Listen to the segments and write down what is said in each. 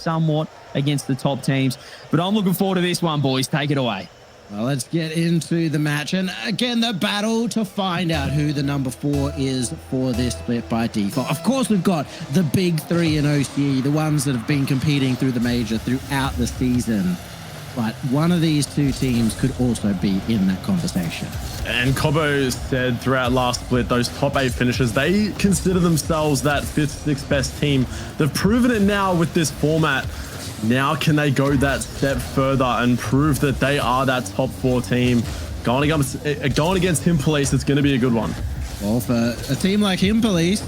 somewhat against the top teams. But I'm looking forward to this one, boys. Take it away. Well, let's get into the match. And again, the battle to find out who the number 4 is for this split by default. Of course, we've got the big 3 in OCE, the ones that have been competing through the major throughout the season. But one of these 2 teams could also be in that conversation. And Cobbo said throughout last split, those top 8 finishers, they consider themselves that 5th, 6th best team. They've proven it now with this format. Now can they go that step further and prove that they are that top 4 team? Going against Him Police, it's going to be a good one. Well, for a team like Him Police,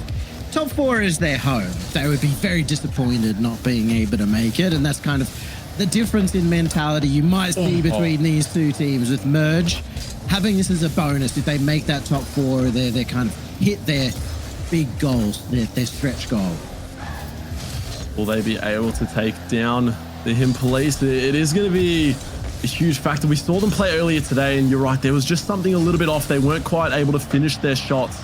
top 4 is their home. They would be very disappointed not being able to make it, and that's kind of the difference in mentality you might see between these 2 teams. With Merge, having this as a bonus, if they make that top 4, they kind of hit their big goals, their stretch goal. Will they be able to take down the Him Police? It is going to be a huge factor. We saw them play earlier today, and you're right, there was just something a little bit off. They weren't quite able to finish their shots,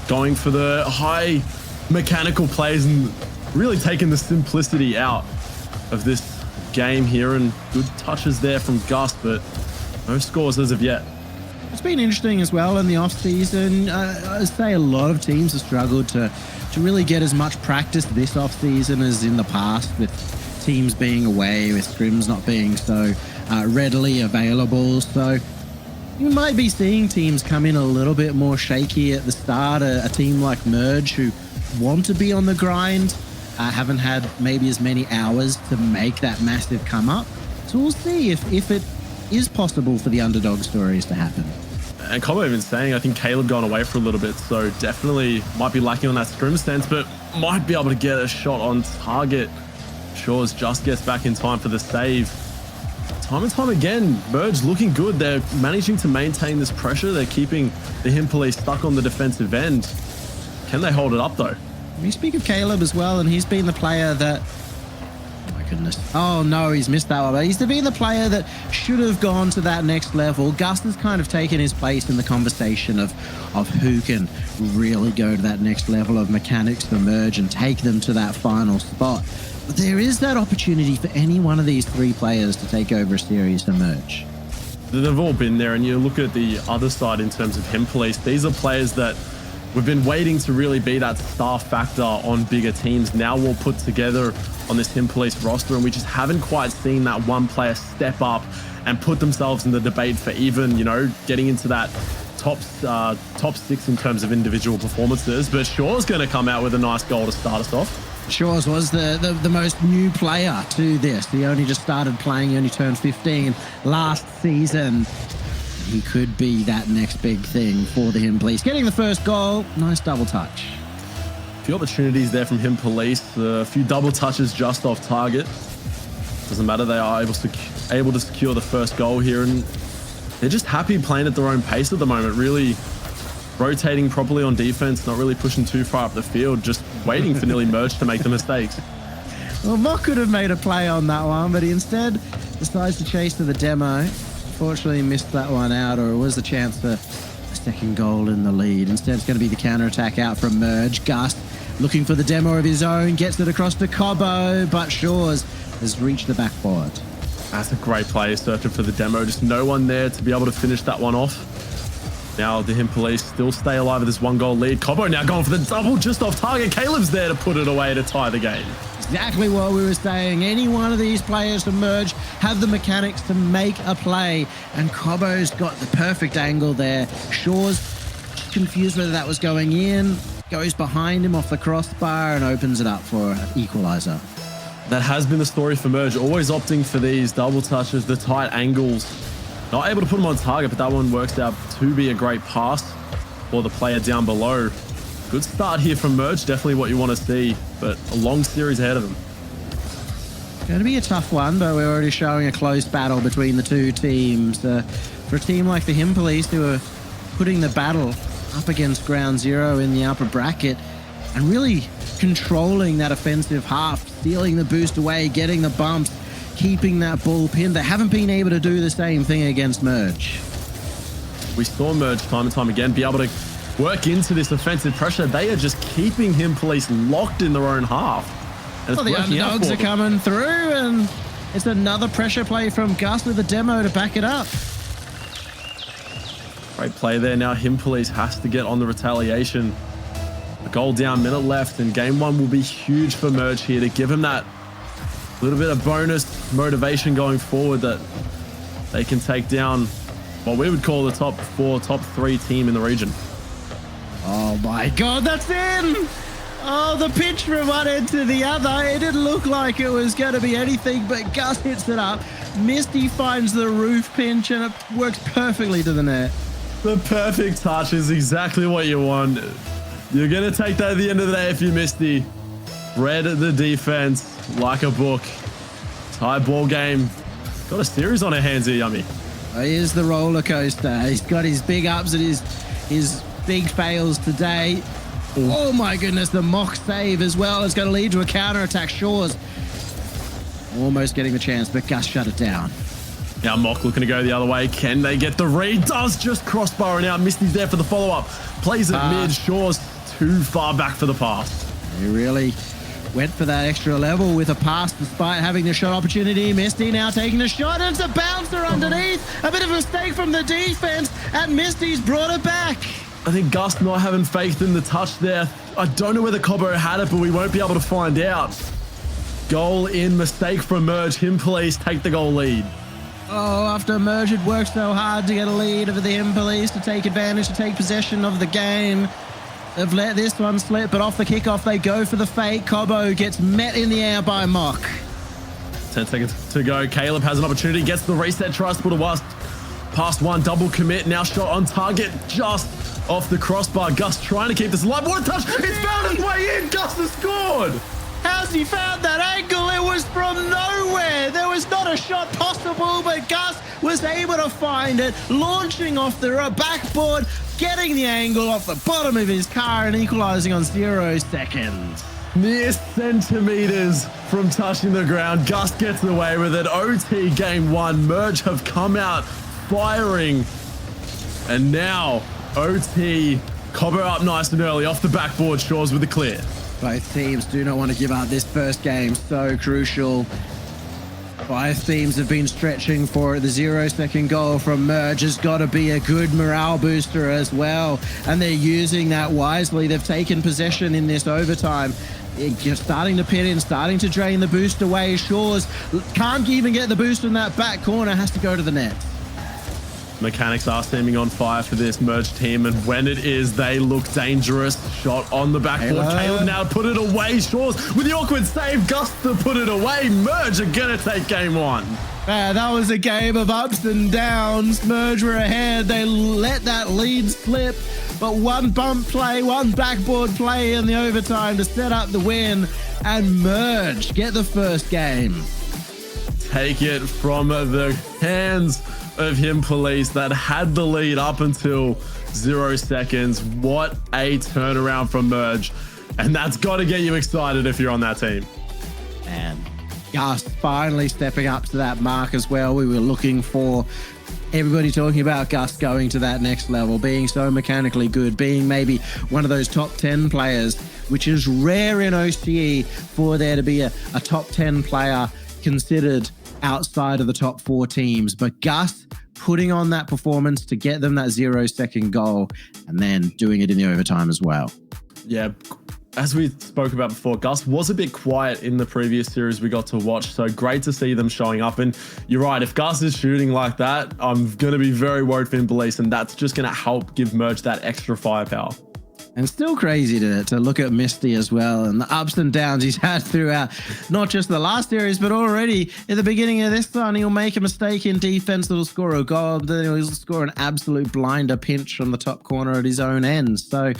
going for the high mechanical plays and really taking the simplicity out of this game here. And good touches there from Gus, but no scores as of yet. It's been interesting as well in the off-season. I'd say a lot of teams have struggled to really get as much practice this off-season as in the past, with teams being away, with scrims not being so readily available. So you might be seeing teams come in a little bit more shaky at the start. A team like Merge, who want to be on the grind, haven't had maybe as many hours to make that massive come up. So we'll see if it is possible for the underdog stories to happen. And Cobbo even saying, I think Caleb gone away for a little bit, so definitely might be lacking on that scrim sense, but might be able to get a shot on target. Shores just gets back in time for the save. Time and time again, Merge looking good. They're managing to maintain this pressure. They're keeping the Him Police stuck on the defensive end. Can they hold it up though? We speak of Caleb as well, and he's been the player that... Oh my goodness. Oh no, he's missed that one. But he's been the player that should have gone to that next level. Gus has kind of taken his place in the conversation of who can really go to that next level of mechanics for Merge and take them to that final spot. But there is that opportunity for any one of these 3 players to take over a series for Merge. They've all been there, and you look at the other side in terms of Him Police. These are players that we've been waiting to really be that star factor on bigger teams. Now we'll put together on this Him Police roster, and we just haven't quite seen that one player step up and put themselves in the debate for even, you know, getting into that top 6 in terms of individual performances. But Shore's going to come out with a nice goal to start us off. Shores was the most new player to this. He only just started playing, he only turned 15 last season. He could be that next big thing for the Him Police. Getting the first goal, nice double touch. A few opportunities there from Him Police, a few double touches just off target. Doesn't matter, they are able to secure the first goal here, and they're just happy playing at their own pace at the moment, really rotating properly on defense, not really pushing too far up the field, just waiting for nearly Merge to make the mistakes. Well, Mock could have made a play on that one, but he instead decides to chase to the demo. Unfortunately, missed that one out, or it was a chance for a second goal in the lead. Instead, it's going to be the counter-attack out from Merge. Gus looking for the demo of his own, gets it across to Cobbo, but Shores has reached the backboard. That's a great play, searching for the demo. Just no one there to be able to finish that one off. Now the Him Police still stay alive with this 1-goal lead. Cobbo now going for the double just off target. Caleb's there to put it away to tie the game. Exactly what we were saying. Any one of these players to Merge have the mechanics to make a play, and Cobbo's got the perfect angle there. Shores confused whether that was going in, goes behind him off the crossbar and opens it up for an equalizer. That has been the story for Merge, always opting for these double touches, the tight angles. Not able to put them on target, but that one works out to be a great pass for the player down below. Good start here from Merge, definitely what you want to see, but a long series ahead of them. Going to be a tough one, but we're already showing a close battle between the 2 teams. For a team like the Him Police, who are putting the battle up against ground zero in the upper bracket and really controlling that offensive half, stealing the boost away, getting the bumps, keeping that ball pinned. They haven't been able to do the same thing against Merge. We saw Merge time and time again be able to work into this offensive pressure. They are just keeping Him Police locked in their own half. And Well, the underdogs are coming through, and it's another pressure play from Gus with the demo to back it up. Great play there. Now Him Police has to get on the retaliation. A goal down, minute left, and game one will be huge for Merge here to give him that little bit of bonus motivation going forward that they can take down what we would call the top 4, top 3 team in the region. Oh my God, that's in! Oh, the pitch from one end to the other. It didn't look like it was going to be anything, but Gus hits it up. Misty finds the roof pinch, and it works perfectly to the net. The perfect touch is exactly what you want. You're going to take that at the end of the day if you Misty. Read the defense like a book. Tie ball game. Got a series on her hands here, Yummy. Here's the roller coaster. He's got his big ups and his big fails today. Oh my goodness, the mock save as well is going to lead to a counter attack. Shores almost getting the chance, but Gus shut it down. Now Mock looking to go the other way. Can they get the read? Does just crossbar, and out. Misty's there for the follow-up. Plays it mid. Shores too far back for the pass. He really went for that extra level with a pass despite having the shot opportunity. Misty now taking the shot, and it's a bouncer underneath. A bit of a mistake from the defense, and Misty's brought it back. I think Gus not having faith in the touch there. I don't know whether Cobbo had it, but we won't be able to find out. Goal in, mistake from Merge. Him Police take the goal lead. Oh, after Merge had worked so hard to get a lead over the Him Police, to take advantage, to take possession of the game. They've let this one slip, but off the kickoff, they go for the fake. Cobbo gets met in the air by Mock. 10 seconds to go. Caleb has an opportunity, gets the reset, tries to put a West. Past one, double commit, now shot on target, just off the crossbar. Gus trying to keep this alive. What a touch! It's found its way in! Gus has scored! How's he found that angle? It was from nowhere. There was not a shot possible, but Gus was able to find it, launching off the backboard, getting the angle off the bottom of his car and equalizing on 0 seconds. Mere centimeters from touching the ground. Gus gets away with it. OT game one. Merge have come out firing. And now OT, Cobbo up nice and early off the backboard. Shores with the clear. Both teams do not want to give up this first game. So crucial. Both teams have been stretching for it. The 0 second goal from Merge has got to be a good morale booster as well. And they're using that wisely. They've taken possession in this overtime. You're starting to pin in, starting to drain the boost away. Shores can't even get the boost in that back corner. Has to go to the net. Mechanics are seeming on fire for this Merge team, and when it is, they look dangerous. Shot on the backboard. Caleb now put it away. Shores with the awkward save. Gus to put it away. Merge are gonna take game one. That was a game of ups and downs. Merge were ahead. They let that lead slip, but one bump play, one backboard play in the overtime to set up the win, and Merge get the first game. Take it from the hands of Him Police that had the lead up until 0 seconds. What a turnaround from Merge. And that's got to get you excited if you're on that team. And Gus finally stepping up to that mark as well. We were looking for everybody talking about Gus going to that next level, being so mechanically good, being maybe one of those top 10 players, which is rare in OCE for there to be a top 10 player considered outside of the top 4 teams. But Gus putting on that performance to get them that 0 second goal and then doing it in the overtime as well. Yeah, as we spoke about before, Gus was a bit quiet in the previous series we got to watch, so great to see them showing up. And you're right, if Gus is shooting like that, I'm going to be very worried for Him Police, and that's just going to help give Merge that extra firepower. And still crazy to look at Misty as well, and the ups and downs he's had throughout not just the last series, but already at the beginning of this one. He'll make a mistake in defense that'll score a goal, then he'll score an absolute blinder pinch from the top corner at his own end. So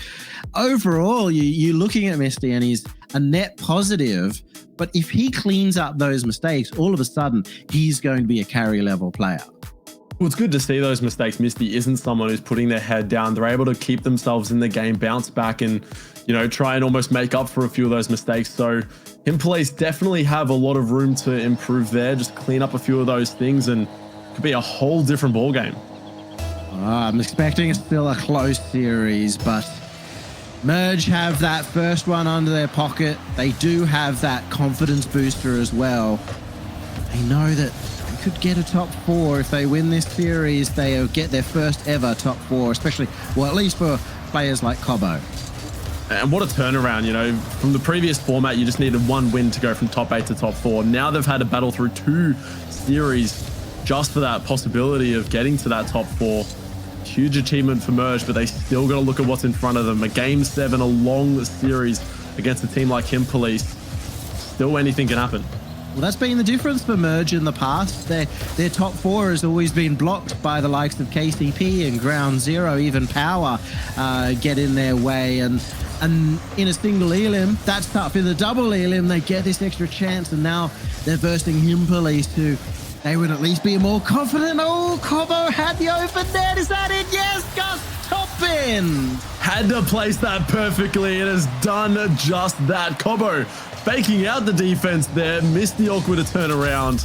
overall, you're looking at Misty and he's a net positive, but if he cleans up those mistakes, all of a sudden he's going to be a carry level player. Well, it's good to see those mistakes. Misty isn't someone who's putting their head down. They're able to keep themselves in the game, bounce back, and, you know, try and almost make up for a few of those mistakes. So Him Police definitely have a lot of room to improve there. Just clean up a few of those things and it could be a whole different ball game. I'm expecting it's still a close series, but Merge have that first one under their pocket. They do have that confidence booster as well. They know that they could get a top 4 if they win this series. They'll get their first ever top 4, especially, well, at least for players like Cobo. And what a turnaround, you know. From the previous format, you just needed 1 win to go from top 8 to top 4. Now they've had to battle through 2 series just for that possibility of getting to that top 4. Huge achievement for Merge, but they still got to look at what's in front of them. A game 7, a long series against a team like Him Police. Still anything can happen. Well, that's been the difference for Merge in the past. Their top 4 has always been blocked by the likes of KCP and Ground Zero. Even Power get in their way. And in a single elim, that's tough. In the double elim, they get this extra chance, and now they're bursting Him Police, who they would at least be more confident. Oh, Cobo had the open net. Is that it? Yes, Gus, top in. Had to place that perfectly. It has done just that. Cobo faking out the defense there. Missed the awkward turnaround.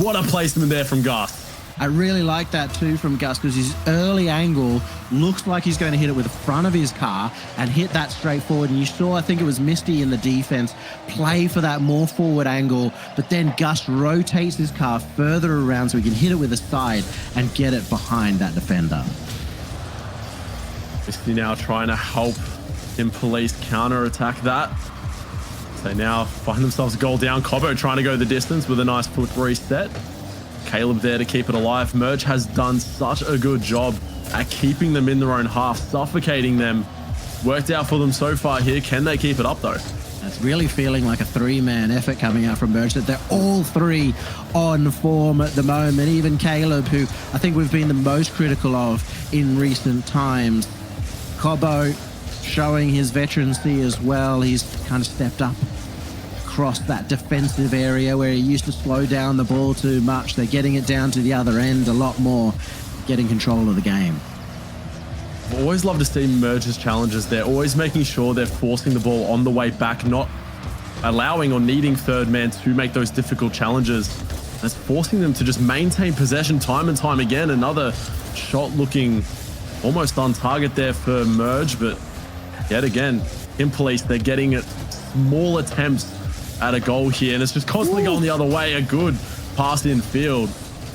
What a placement there from Gus. I really like that too from Gus, because his early angle looks like he's going to hit it with the front of his car and hit that straight forward. And you saw, I think it was Misty in the defense, play for that more forward angle, but then Gus rotates his car further around so he can hit it with the side and get it behind that defender. Misty now trying to help Him Police counter-attack that. They now find themselves a goal down. Cobo trying to go the distance with a nice foot reset. Caleb there to keep it alive. Merge has done such a good job at keeping them in their own half, suffocating them. Worked out for them so far here. Can they keep it up though? It's really feeling like a 3-man effort coming out from Merge, that they're all 3 on form at the moment. Even Caleb, who I think we've been the most critical of in recent times. Cobo showing his veterancy as well. He's kind of stepped up across that defensive area where he used to slow down the ball too much. They're getting it down to the other end a lot more, getting control of the game. I always love to see Merge's challenges. They're always making sure they're forcing the ball on the way back, not allowing or needing third man to make those difficult challenges. That's forcing them to just maintain possession time and time again. Another shot looking almost on target there for Merge, but yet again, Him Police, they're getting it small attempts at a goal here, and it's just constantly going the other way. A good pass in field,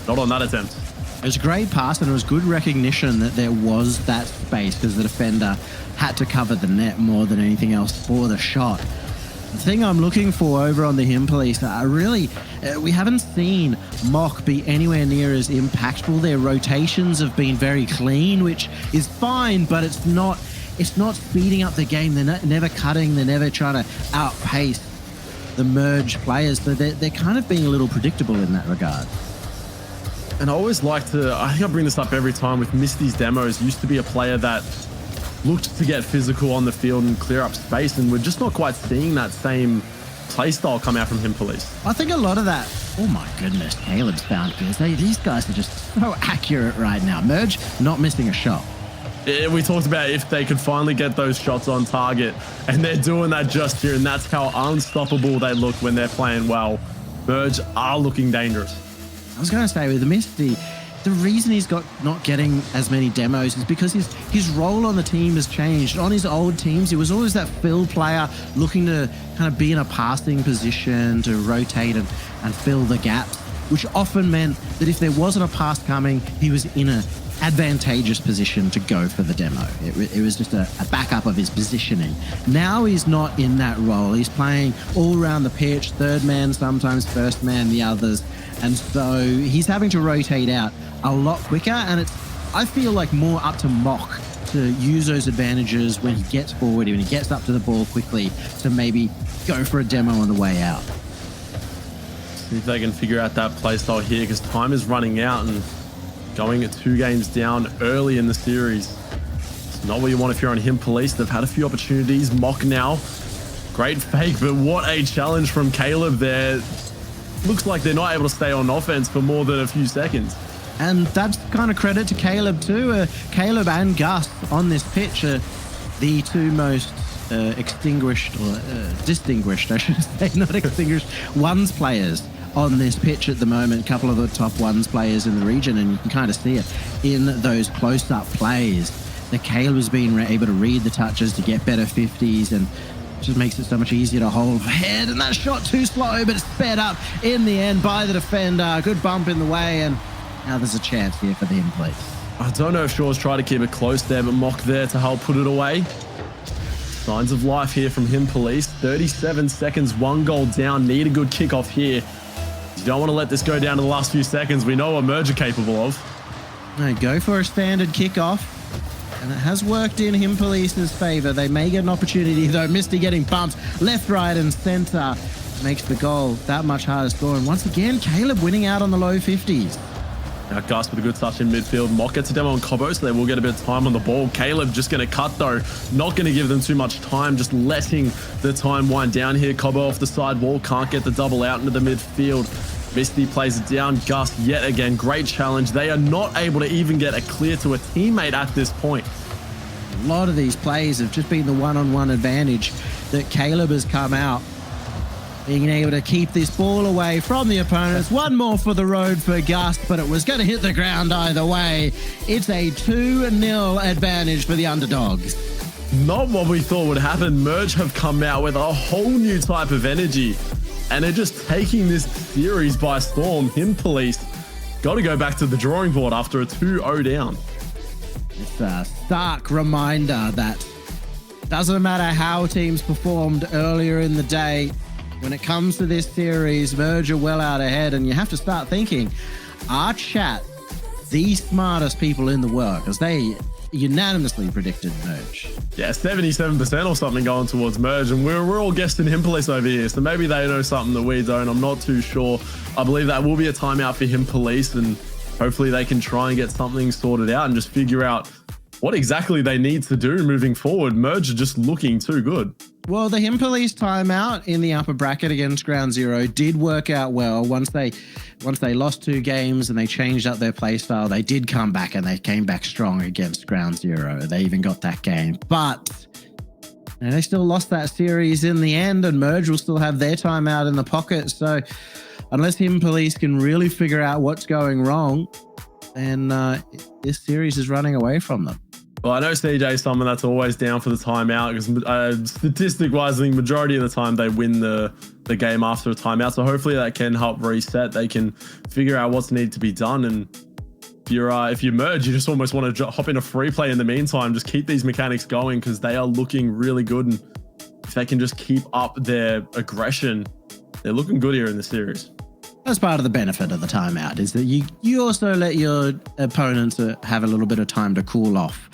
not on that attempt. It was a great pass, and it was good recognition that there was that space, because the defender had to cover the net more than anything else for the shot. The thing I'm looking for over on the Him Police, we haven't seen Mock be anywhere near as impactful. Their rotations have been very clean, which is fine, but it's not speeding up the game. They're never cutting. They're never trying to outpace the Merge players. So they're kind of being a little predictable in that regard. And I always like to, I think I bring this up every time with Misty's demos, used to be a player that looked to get physical on the field and clear up space, and we're just not quite seeing that same play style come out from Him Police. I think a lot of that, oh my goodness, Caleb's found this. These guys are just so accurate right now. Merge not missing a shot. We talked about if they could finally get those shots on target, and they're doing that just here, and that's how unstoppable they look when they're playing well. Merge are looking dangerous. I was going to say, with Misty, the reason he's not getting as many demos is because his role on the team has changed. On his old teams, he was always that fill player looking to kind of be in a passing position to rotate and fill the gaps, which often meant that if there wasn't a pass coming, he was in an advantageous position to go for the demo. It was just a backup of his positioning. Now he's not in that role. He's playing all around the pitch, third man, sometimes first man, the others. And so he's having to rotate out a lot quicker, and it's, I feel like, more up to Mock to use those advantages when he gets forward, when he gets up to the ball quickly, to maybe go for a demo on the way out. See if they can figure out that play style here, because time is running out and going at 2 games down early in the series. It's not what you want if you're on Him Police. They've had a few opportunities. Mock now. Great fake, but what a challenge from Caleb there. Looks like they're not able to stay on offense for more than a few seconds. And that's kind of credit to Caleb too. Caleb and Gus on this pitch are the 2 most distinguished, I should say, not extinguished, ones players on this pitch at the moment. A couple of the top ones players in the region, and you can kind of see it in those close-up plays. that Caleb has been able to read the touches to get better 50s, and it just makes it so much easier to hold head. And that shot too slow, but it's sped up in the end by the defender. Good bump in the way, and now there's a chance here for the in-place. I don't know if Shaw's tried to keep it close there, but Mock there to help put it away. Signs of life here from him, Police. 37 seconds, 1 goal down. Need a good kickoff here. You don't want to let this go down to the last few seconds. We know what Merge are capable of. No, go for a standard kickoff. And it has worked in him Police's favor. They may get an opportunity, though. Misty getting bumped left, right, and center. Makes the goal that much harder to score. And once again, Caleb winning out on the low 50s. Now Gus with a good touch in midfield. Mock gets a demo on Cobo, so they will get a bit of time on the ball. Caleb just going to cut, though. Not going to give them too much time, just letting the time wind down here. Cobo off the side wall, can't get the double out into the midfield. Misty plays it down. Gus yet again, great challenge. They are not able to even get a clear to a teammate at this point. A lot of these plays have just been the one-on-one advantage that Caleb has come out, being able to keep this ball away from the opponents. One more for the road for Gus, but it was going to hit the ground either way. It's a 2-0 advantage for the underdogs. Not what we thought would happen. Merge have come out with a whole new type of energy, and they're just taking this series by storm. Him Police got to go back to the drawing board after a 2-0 down. It's a stark reminder that doesn't matter how teams performed earlier in the day, when it comes to this series, Merge are well out ahead, and you have to start thinking, are chat the smartest people in the world? Because they unanimously predicted Merge. Yeah, 77% or something going towards Merge, and we're all guessing Him Police over here, so maybe they know something that we don't. I'm not too sure. I believe that will be a timeout for Him Police, and hopefully they can try and get something sorted out and just figure out what exactly they need to do moving forward. Merge are just looking too good. Well, the Him Police timeout in the upper bracket against Ground Zero did work out well. Once they lost 2 games and they changed up their play style, they did come back, and they came back strong against Ground Zero. They even got that game. But they still lost that series in the end, and Merge will still have their timeout in the pocket. So unless Him Police can really figure out what's going wrong, then this series is running away from them. Well, I know CJ is someone that's always down for the timeout, because statistic-wise, I think majority of the time they win the game after a timeout. So hopefully that can help reset. They can figure out what's needed to be done. And if you Merge, you just almost want to hop in a free play in the meantime. Just keep these mechanics going, because they are looking really good. And if they can just keep up their aggression, they're looking good here in the series. That's part of the benefit of the timeout, is that you also let your opponents have a little bit of time to cool off.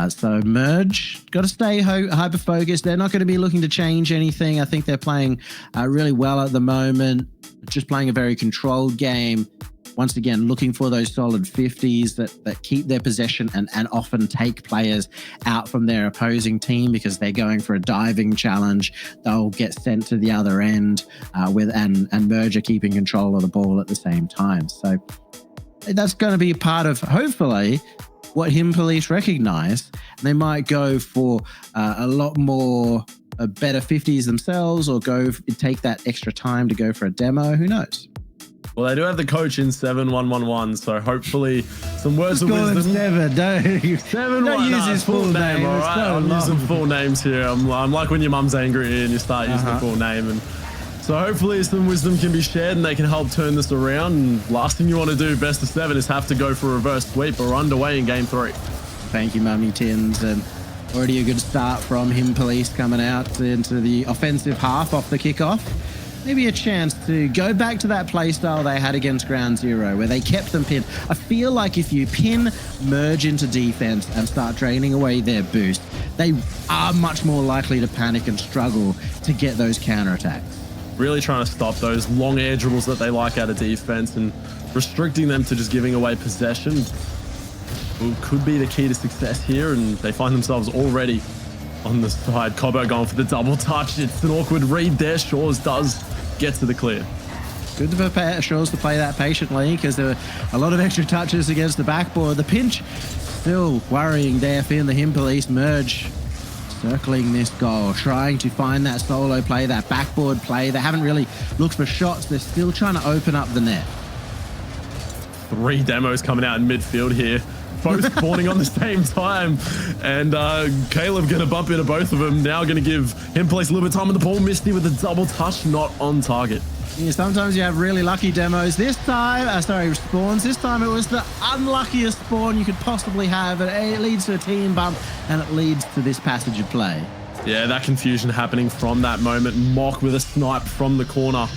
So Merge got to stay hyper-focused. They're not going to be looking to change anything. I think they're playing really well at the moment, just playing a very controlled game. Once again, looking for those solid 50s that keep their possession and often take players out from their opposing team, because they're going for a diving challenge. They'll get sent to the other end and Merge are keeping control of the ball at the same time. So that's going to be part of, hopefully, what Him Police recognize. They might go for a lot more better 50s themselves, or take that extra time to go for a demo. Who knows? Well, they do have the coach in 7111, so hopefully some words of wisdom. 7, don't use his full name. All right, I'm using full names here. I'm like when your mum's angry and you start using the full name. And so hopefully some wisdom can be shared and they can help turn this around. And last thing you want to do, best of 7, is have to go for a reverse sweep. We're underway in game 3. Thank you, Mummy Tins. And already a good start from Him Police coming out into the offensive half off the kickoff. Maybe a chance to go back to that play style they had against Ground Zero, where they kept them pinned. I feel like if you pin Merge into defense and start draining away their boost, they are much more likely to panic and struggle to get those counterattacks. Really trying to stop those long air dribbles that they like out of defense, and restricting them to just giving away possession could be the key to success here. And they find themselves already on the side. Cobo going for the double touch. It's an awkward read there. Shores does get to the clear. Good for Shores to play that patiently, because there were a lot of extra touches against the backboard. The pinch still worrying there for the Him Police. Merge circling this goal, trying to find that solo play, that backboard play. They haven't really looked for shots. They're still trying to open up the net. 3 demos coming out in midfield here. both spawning on the same time. And Caleb going to bump into both of them. Now going to give him place a little bit of time on the ball. Misty with a double touch, not on target. Yeah, sometimes you have really lucky demos. This time, spawns. This time it was the unluckiest spawn you could possibly have. It leads to a team bump, and it leads to this passage of play. Yeah, that confusion happening from that moment. Mock with a snipe from the corner.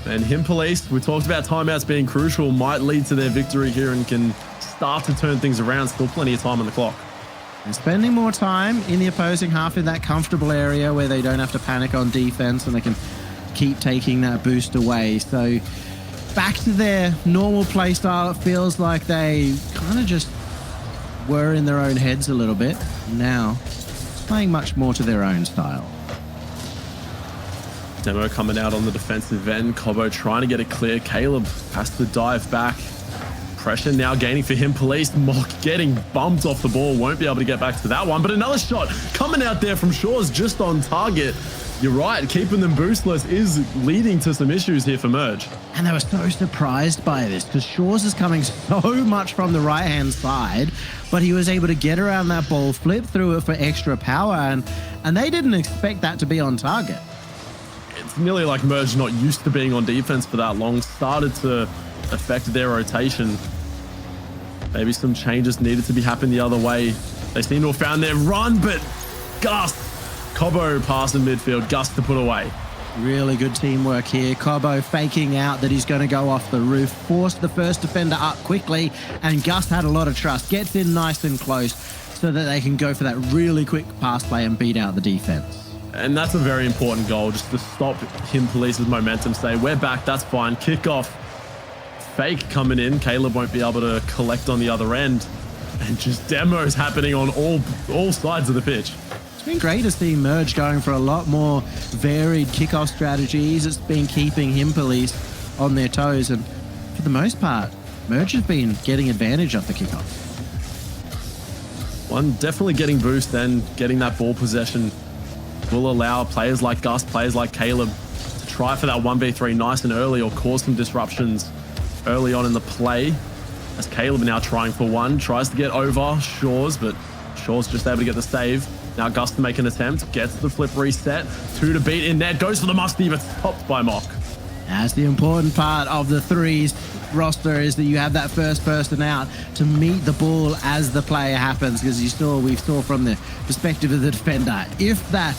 And him police, we talked about timeouts being crucial, might lead to their victory here and can start to turn things around. Still plenty of time on the clock. And spending more time in the opposing half in that comfortable area where they don't have to panic on defense and they can keep taking that boost away. So back to their normal play style. It feels like they kind of just were in their own heads a little bit. Now it's playing much more to their own style. Demo coming out on the defensive end. Cobo trying to get it clear. Caleb has to dive back. Pressure now gaining for him. Police. Mock getting bumped off the ball. Won't be able to get back to that one. But another shot coming out there from Shores just on target. You're right. Keeping them boostless is leading to some issues here for Merge. And they were so surprised by this because Shores is coming so much from the right-hand side, but he was able to get around that ball, flip through it for extra power, and they didn't expect that to be on target. It's nearly like Merge not used to being on defense for that long. Started to affect their rotation. Maybe some changes needed to be happening the other way. They seem to have found their run, but Gus, Cobo pass in midfield, Gus to put away. Really good teamwork here. Cobo faking out that he's going to go off the roof, forced the first defender up quickly, and Gus had a lot of trust. Gets in nice and close so that they can go for that really quick pass play and beat out the defense. And that's a very important goal, just to stop him police's momentum, say, we're back, that's fine. Kick off. Fake coming in. Caleb won't be able to collect on the other end. And just demos happening on all sides of the pitch. It's been great to see Merge going for a lot more varied kickoff strategies. It's been keeping him police on their toes. And for the most part, Merge has been getting advantage of the kickoff. One definitely getting boost and getting that ball possession will allow players like Gus, players like Caleb to try for that 1v3 nice and early or cause some disruptions early on in the play. As Caleb now trying for one, tries to get over Shores, but Shores just able to get the save. Now Gus to make an attempt, gets the flip reset, 2 to beat in net, goes for the musty, but stopped by Mock. That's the important part of the threes roster, is that you have that first person out to meet the ball as the play happens, because we saw from the perspective of the defender, if that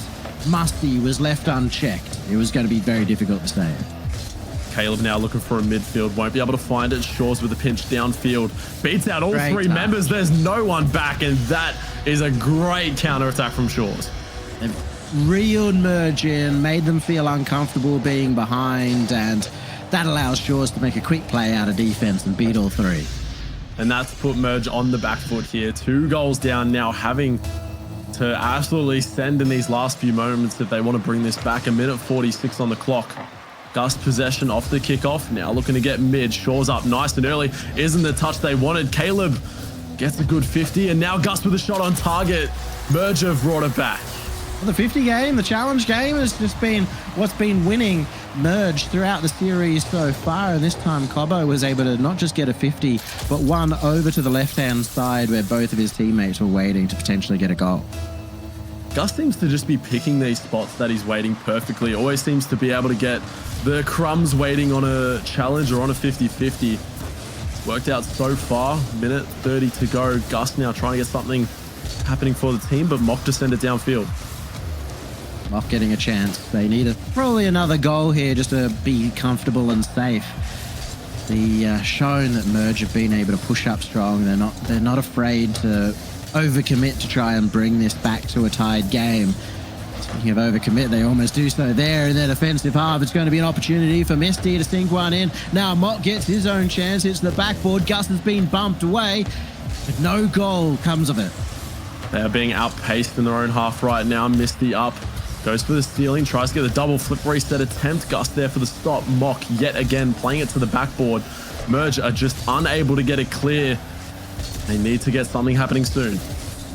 musty was left unchecked, it was going to be very difficult to save. Caleb now looking for a midfield, won't be able to find it. Shores with a pinch downfield, beats out all Great three touch. members. There's no one back, and that is a great counter-attack from Shores. They've reeled Merge in, made them feel uncomfortable being behind, and that allows Shores to make a quick play out of defense and beat all three. And that's put Merge on the back foot here. 2 goals down now, having to absolutely send in these last few moments if they want to bring this back. 1:46 on the clock. Gus possession off the kickoff. Now looking to get mid. Shores up nice and early. Isn't the touch they wanted. Caleb gets a good 50, and now Gus with a shot on target. Merge have brought it back. Well, the 50 game, the challenge game, has just been what's been winning Merge throughout the series so far. And this time Cobo was able to not just get a 50, but one over to the left-hand side where both of his teammates were waiting to potentially get a goal. Gus seems to just be picking these spots that he's waiting perfectly. Always seems to be able to get the crumbs waiting on a challenge or on a 50-50. It's worked out so far. 1:30 to go. Gus now trying to get something happening for the team, but Mock to send it downfield. Mock getting a chance. They need probably another goal here just to be comfortable and safe. Shown that Merge have been able to push up strong. They're not afraid to overcommit to try and bring this back to a tied game. Speaking of overcommit, they almost do so there in their defensive half. It's going to be an opportunity for Misty to sink one in. Now Mock gets his own chance. It's the backboard. Gus has been bumped away, but no goal comes of it. They are being outpaced in their own half right now. Misty up, goes for the stealing, tries to get the double flip reset attempt. Gus there for the stop. Mock yet again playing it to the backboard. Merge are just unable to get it clear. They need to get something happening soon.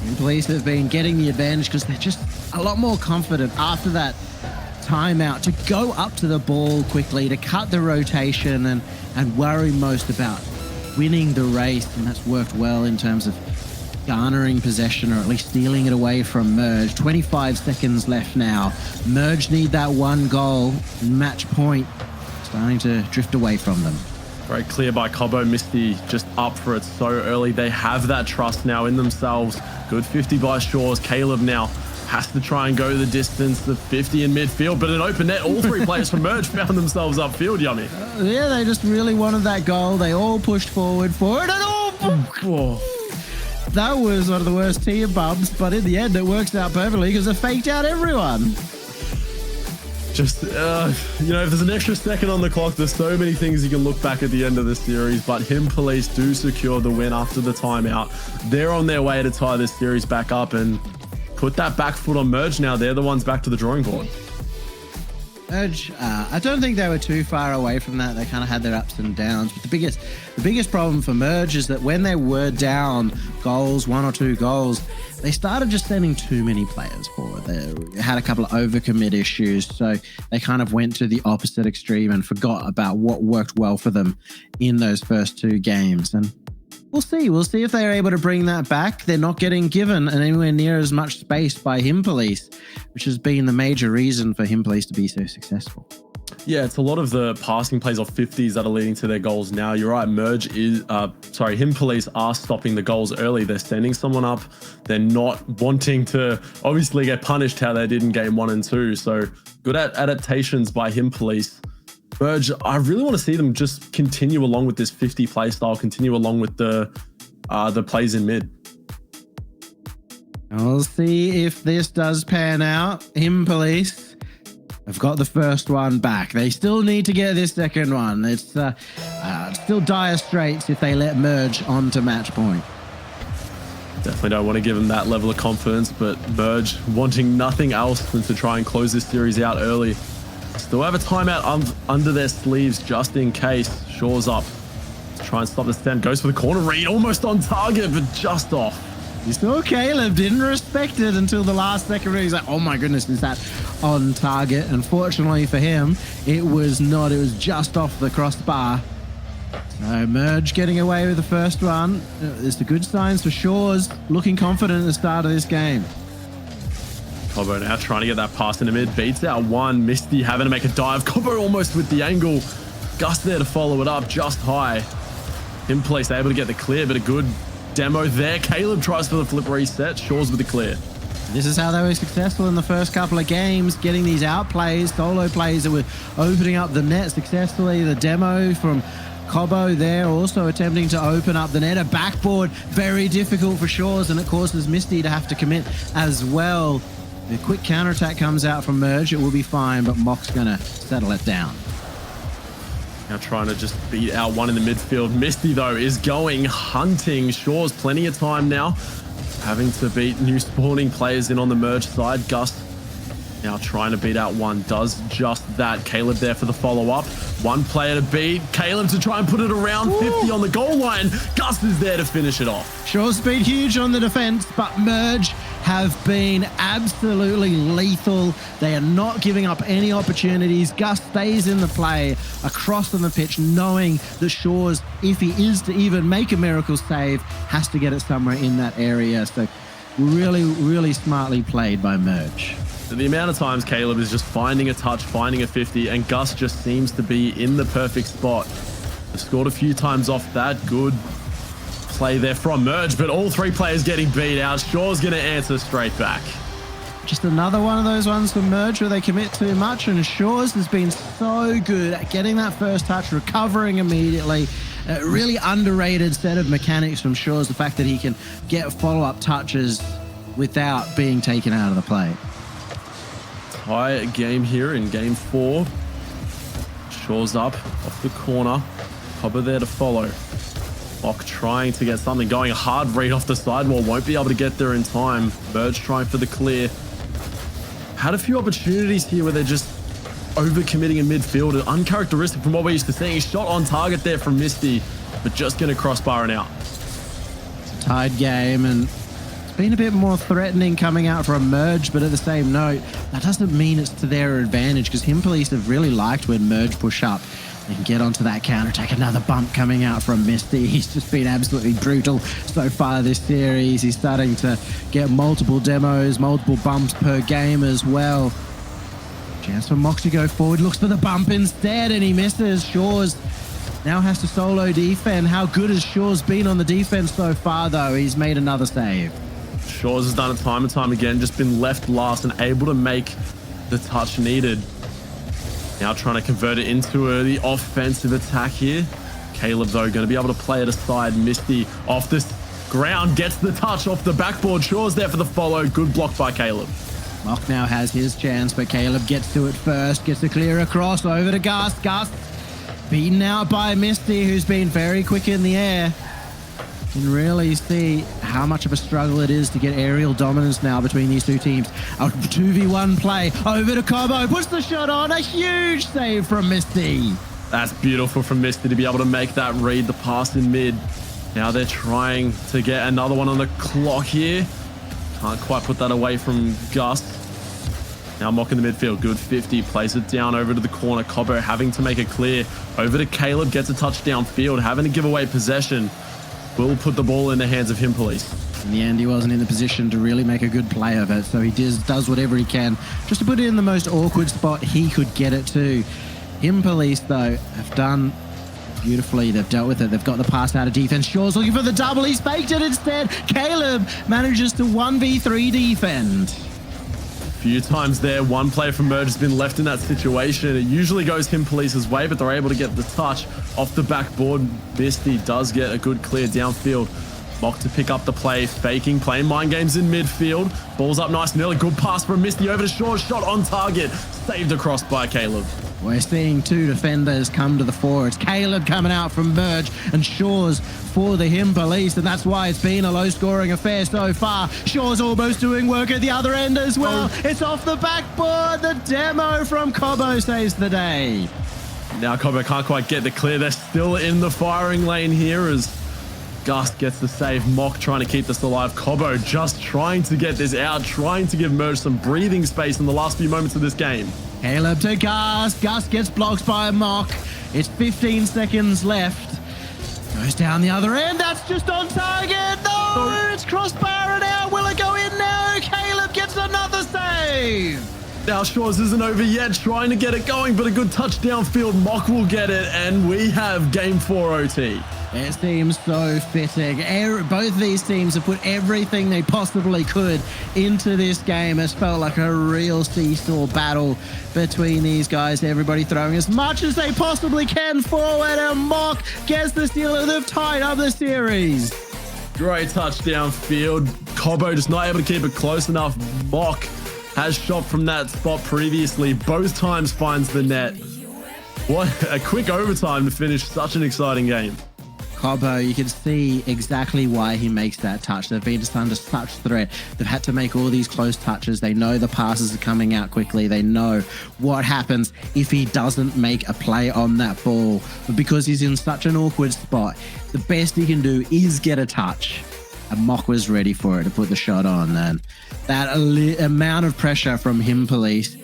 And Police have been getting the advantage because they're just a lot more confident after that timeout to go up to the ball quickly, to cut the rotation and worry most about winning the race, and that's worked well in terms of garnering possession, or at least stealing it away from Merge. 25 seconds left now. Merge need that one goal, and match point starting to drift away from them. Very clear by Cobo. Misty just up for it so early. They have that trust now in themselves. Good 50 by Shores. Caleb now has to try and go the distance, the 50 in midfield, but an open net. All three players from Merge found themselves upfield, Yummy. Yeah, they just really wanted that goal. They all pushed forward for it, and all... That was one of the worst tier bumps, but in the end it works out perfectly because it faked out everyone. Just, you know, if there's an extra second on the clock, there's so many things you can look back at the end of the series, but Him Police do secure the win after the timeout. They're on their way to tie this series back up and put that back foot on Merge now. They're the ones back to the drawing board. Merge, I don't think they were too far away from that. They kind of had their ups and downs. But the biggest problem for Merge is that when they were down goals, 1 or 2 goals, they started just sending too many players forward. They had a couple of overcommit issues, so they kind of went to the opposite extreme and forgot about what worked well for them in those first 2 games. And we'll see. We'll see if they're able to bring that back. They're not getting given anywhere near as much space by Him Police, which has been the major reason for Him Police to be so successful. Yeah, it's a lot of the passing plays off 50s that are leading to their goals now. You're right, Him Police are stopping the goals early. They're sending someone up. They're not wanting to obviously get punished how they did in game 1 and 2. So good at adaptations by Him Police. Merge, I really want to see them just continue along with this 50 play style, continue along with the plays in mid. We'll see if this does pan out. Him Police have got the first one back. They still need to get this second one. It's still dire straits if they let Merge onto match point. Definitely don't want to give them that level of confidence, but Merge wanting nothing else than to try and close this series out early. Still have a timeout under their sleeves just in case. Shores up to try and stop the stem. Goes for the corner read, almost on target, but just off. You saw Caleb didn't respect it until the last second. He's like, oh my goodness, is that on target? Unfortunately for him, it was not. It was just off the crossbar. So Merge getting away with the first one. It's the good signs for Shores. Looking confident at the start of this game. Cobo now trying to get that pass in the mid. Beats out one. Misty having to make a dive. Cobo almost with the angle. Gus there to follow it up just high. Him Police able to get the clear, but a good demo there. Caleb tries for the flip reset. Shores with the clear. This is how they were successful in the first couple of games, getting these outplays, solo plays that were opening up the net successfully. The demo from Cobo there also attempting to open up the net. A backboard, very difficult for Shores, and it causes Misty to have to commit as well. The quick counterattack comes out from Merge. It will be fine, but Mock's going to settle it down. Now trying to just beat out one in the midfield. Misty, though, is going hunting. Shores plenty of time now. Having to beat new spawning players in on the Merge side. Gus now trying to beat out one. Does just that. Caleb there for the follow-up. One player to beat. Caleb to try and put it around 50 on the goal line. Gus is there to finish it off. Shores been huge on the defense, but Merge have been absolutely lethal. They are not giving up any opportunities. Gus stays in the play across on the pitch, knowing that Shores, if he is to even make a miracle save, has to get it somewhere in that area. So really, really smartly played by Merge. The amount of times Caleb is just finding a touch, finding a 50, and Gus just seems to be in the perfect spot. They've scored a few times off that. Good play there from Merge, but all three players getting beat out. Shore's going to answer straight back. Just another one of those ones for Merge where they commit too much, and Shores has been so good at getting that first touch, recovering immediately. A really underrated set of mechanics from Shores, the fact that he can get follow-up touches without being taken out of the play. Tie game here in game 4. Shores up off the corner. Cobo there to follow. Mock trying to get something going. A hard read off the sidewall. Won't be able to get there in time. Merge trying for the clear. Had a few opportunities here where they're just overcommitting in midfield. Uncharacteristic from what we're used to seeing. Shot on target there from Misty, but just going to crossbar and out. It's a tied game, and been a bit more threatening coming out from Merge, but at the same note, that doesn't mean it's to their advantage, because Him Police have really liked when Merge push up. and get onto that counter attack. Another bump coming out from Misty. He's just been absolutely brutal so far this series. He's starting to get multiple demos, multiple bumps per game as well. Chance for Mox to go forward, looks for the bump instead, and he misses. Shores now has to solo defend. How good has Shores been on the defense so far, though? He's made another save. Shores has done it time and time again, just been left last and able to make the touch needed. Now trying to convert it into the offensive attack here. Caleb, though, going to be able to play it aside. Misty off this ground, gets the touch off the backboard. Shores there for the follow. Good block by Caleb. Mock now has his chance, but Caleb gets to it first. Gets to clear across over to Gus. Gus beaten out by Misty, who's been very quick in the air. You can really see how much of a struggle it is to get aerial dominance now between these two teams. A 2v1 play over to Cobo, puts the shot on, a huge save from Misty. That's beautiful from Misty to be able to make that read, the pass in mid. Now they're trying to get another one on the clock here. Can't quite put that away from Gus. Now Mock in the midfield, good 50, plays it down over to the corner. Cobo having to make it clear. Over to Caleb, gets a touch downfield, having to give away possession. Will put the ball in the hands of Him Police. In the end, he wasn't in the position to really make a good play of it, so he does whatever he can just to put it in the most awkward spot he could get it to. Him Police, though, have done beautifully. They've dealt with it. They've got the pass out of defense. Shaw's looking for the double. He's faked it instead. Caleb manages to 1v3 defend. A few times there, one player from Merge has been left in that situation. It usually goes Him Police's way, but they're able to get the touch off the backboard. Misty does get a good clear downfield. Mock to pick up the play, faking, playing mind games in midfield. Ball's up nice and early. Good pass from Misty over to Shaw. Shot on target. Saved across by Caleb. We're seeing two defenders come to the fore. It's Caleb coming out from Merge and Shaw's for the Him Police, and that's why it's been a low-scoring affair so far. Shaw's almost doing work at the other end as well. It's off the backboard. The demo from Cobo saves the day. Now Cobo can't quite get the clear. They're still in the firing lane here as Gus gets the save. Mock trying to keep this alive. Cobo just trying to get this out, trying to give Merge some breathing space in the last few moments of this game. Caleb to Gus. Gus gets blocked by Mock. It's 15 seconds left. Goes down the other end. That's just on target. No, it's crossbar now. Will it go in now? Caleb gets another save. Now Shaw's isn't over yet, trying to get it going, but a good touch downfield. Mock will get it, and we have game 4 OT. It seems so fitting. Both these teams have put everything they possibly could into this game. It's felt like a real seesaw battle between these guys. Everybody throwing as much as they possibly can forward, and Mock gets the steal, and they've tied up the series. Great touch downfield. Cobo just not able to keep it close enough. Mock has shot from that spot previously. Both times finds the net. What a quick overtime to finish such an exciting game. Cobo, you can see exactly why he makes that touch. They've been just under such threat. They've had to make all these close touches. They know the passes are coming out quickly. They know what happens if he doesn't make a play on that ball. But because he's in such an awkward spot, the best he can do is get a touch. And Mock was ready for it to put the shot on. And that amount of pressure from Him Police